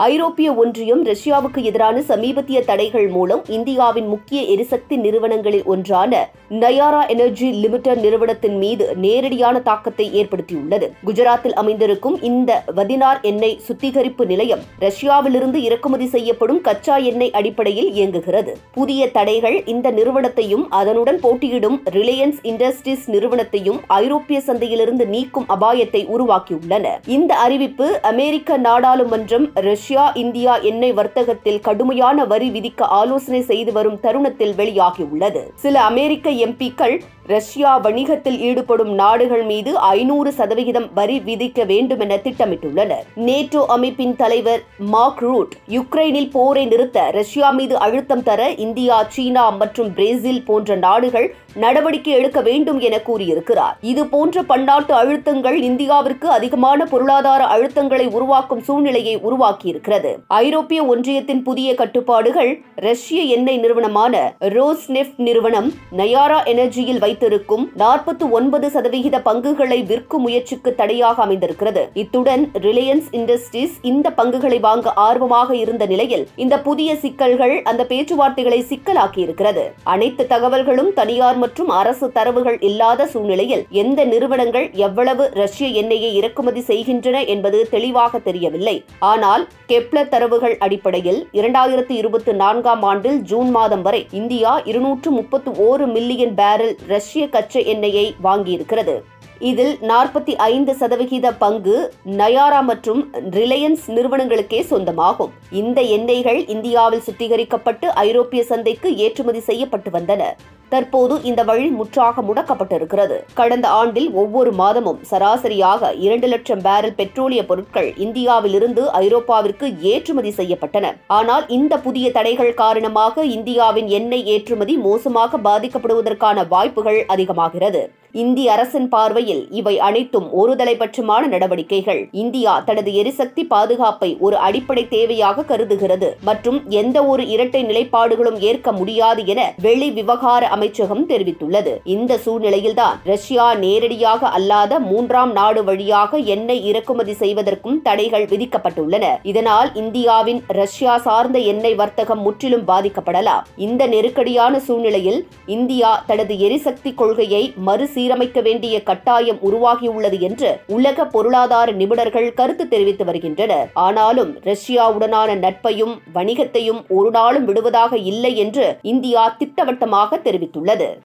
ஐரோப்பிய ஒன்றியம் ரஷ்யாவுக்கு எதிரான சமீபத்திய தடைகள் மூலம் இந்தியாவின் முக்கிய எரிசக்தி நிறுவனங்களில் ஒன்றான நயாரா எனர்ஜி லிமிடெட் நிறுவனத்தின் மீது நேரடியான தாக்கத்தை ஏற்படுத்தியுள்ளது. குஜராத்தில் அமைந்திருக்கும் இந்த வதினார் எண்ணெய் சுத்திகரிப்பு நிலையம் ரஷ்யாவிலிருந்து இறக்குமதி செய்யப்படும் கச்சா எண்ணெய் அடிப்படையில் இயங்குகிறது. புதிய தடைகள் இந்த நிறுவனத்தையும் அதனுடன் போட்டியிடும் ரிலையன்ஸ் இண்டஸ்ட்ரீஸ் நிறுவனத்தையும் ஐரோப்பிய சந்தையிலிருந்து நீக்கும் அபாயத்தை உருவாக்கியுள்ளன. இந்த அறிவிப்பு அமெரிக்க நாடாளுமன்றம் ரஷ்யா இந்தியா எண்ணெய் வர்த்தகத்தில் கடுமையான வரி விதிக்க ஆலோசனை செய்து வரும் தருணத்தில் வெளியாகியுள்ளது. சில அமெரிக்க எம்பிக்கள் ரஷ்யா வணிகத்தில் ஈடுபடும் நாடுகள் மீது 500% வரி விதிக்க வேண்டும் என திட்டமிட்டுள்ளனர். நேட்டோ அமைப்பின் தலைவர் மார்க் ரூட் யுக்ரைனில் போரை நிறுத்த ரஷ்யா மீது அழுத்தம் தர இந்தியா, சீனா மற்றும் பிரேசில் போன்ற நாடுகள் நடவடிக்கை எடுக்க வேண்டும் என கூறியிருக்கிறார். இதுபோன்ற பன்னாட்டு அழுத்தங்கள் இந்தியாவிற்கு அதிகமான பொருளாதார அழுத்தங்களை உருவாக்கும் சூழ்நிலையை உருவாக்கியிருக்கிறது. ஐரோப்பிய ஒன்றியத்தின் புதிய கட்டுப்பாடுகள் ரஷ்ய எண்ணெய் நிறுவனமான ரோஸ்நெஃப்ட் நிறுவனம் நயாரா எனர்ஜியில் வைத்திருக்கும் 49% பங்குகளை விற்கும் முயற்சிக்கு தடையாக அமைந்திருக்கிறது. இத்துடன் ரிலையன்ஸ் இண்டஸ்ட்ரீஸ் இந்த பங்குகளை வாங்க ஆர்வமாக இருந்த நிலையில் இந்த புதிய சிக்கல்கள் அந்த பேச்சுவார்த்தைகளை சிக்கலாக்கியிருக்கிறது. அனைத்து தகவல்களும் தனியார் மற்றும் அரசு தரவுகள் இல்லாத சூழ்நிலையில் எந்த நிறுவனங்கள் எவ்வளவு ரஷ்ய எண்ணெயை இறக்குமதி செய்கின்றன என்பது தெளிவாக தெரியவில்லை. ஆனால் கெப்லர் தரவுகள் அடிப்படையில் 2024ஆம் ஆண்டில் ஜூன் மாதம் வரை இந்தியா 231 மில்லியன் பேரல் ரஷ்ய கச்சா எண்ணெயை வாங்கியிருக்கிறது. இதில் 45% பங்கு நயாரா மற்றும் ரிலையன்ஸ் நிறுவனங்களுக்கே சொந்தமாகும். இந்த எண்ணெய்கள் இந்தியாவில் சுத்திகரிக்கப்பட்டு ஐரோப்பிய சந்தைக்கு ஏற்றுமதி செய்யப்பட்டு வந்தன. தற்போது இந்த வழி முற்றாக முடக்கப்பட்டிருக்கிறது. கடந்த ஆண்டில் ஒவ்வொரு மாதமும் சராசரியாக 2 லட்சம் பேரல் பெட்ரோலிய பொருட்கள் இந்தியாவிலிருந்து ஐரோப்பாவிற்கு ஏற்றுமதி செய்யப்பட்டன. ஆனால் இந்த புதிய தடைகள் காரணமாக இந்தியாவின் எண்ணெய் ஏற்றுமதி மோசமாக பாதிக்கப்படுவதற்கான வாய்ப்புகள் அதிகமாகிறது. இந்திய அரசின் பார்வையில் இவை அனைத்தும் ஒருதலைபட்சமான நடவடிக்கைகள். இந்தியா தனது எரிசக்தி பாதுகாப்பை ஒரு அடிப்படை தேவையாக கருதுகிறது மற்றும் எந்த ஒரு இரட்டை நிலைப்பாடுகளும் ஏற்க முடியாது என வெளி விவகார அமைச்சகம் தெரிவித்துள்ளது. இந்த சூழ்நிலையில்தான் ரஷ்யா நேரடியாக அல்லாத 3ஆம் நாடு வழியாக எண்ணெய் இறக்குமதி செய்வதற்கும் தடைகள் விதிக்கப்பட்டுள்ளன. இதனால் இந்தியாவின் ரஷ்யா சார்ந்த எண்ணெய் வர்த்தகம் முற்றிலும் பாதிக்கப்படலாம். இந்த நெருக்கடியான சூழ்நிலையில் இந்தியா தனது எரிசக்தி கொள்கையை மறுசீரமைக்க வேண்டிய கட்டாயம் உருவாகியுள்ளது என்று உலக பொருளாதார நிபுணர்கள் கருத்து தெரிவித்து வருகின்றனர். ஆனாலும் ரஷ்யாவுடனான நட்பையும் வணிகத்தையும் ஒரு நாளும் விடுவதாக இல்லை என்று இந்தியா திட்டவட்டமாக தெரிவித்துள்ளது.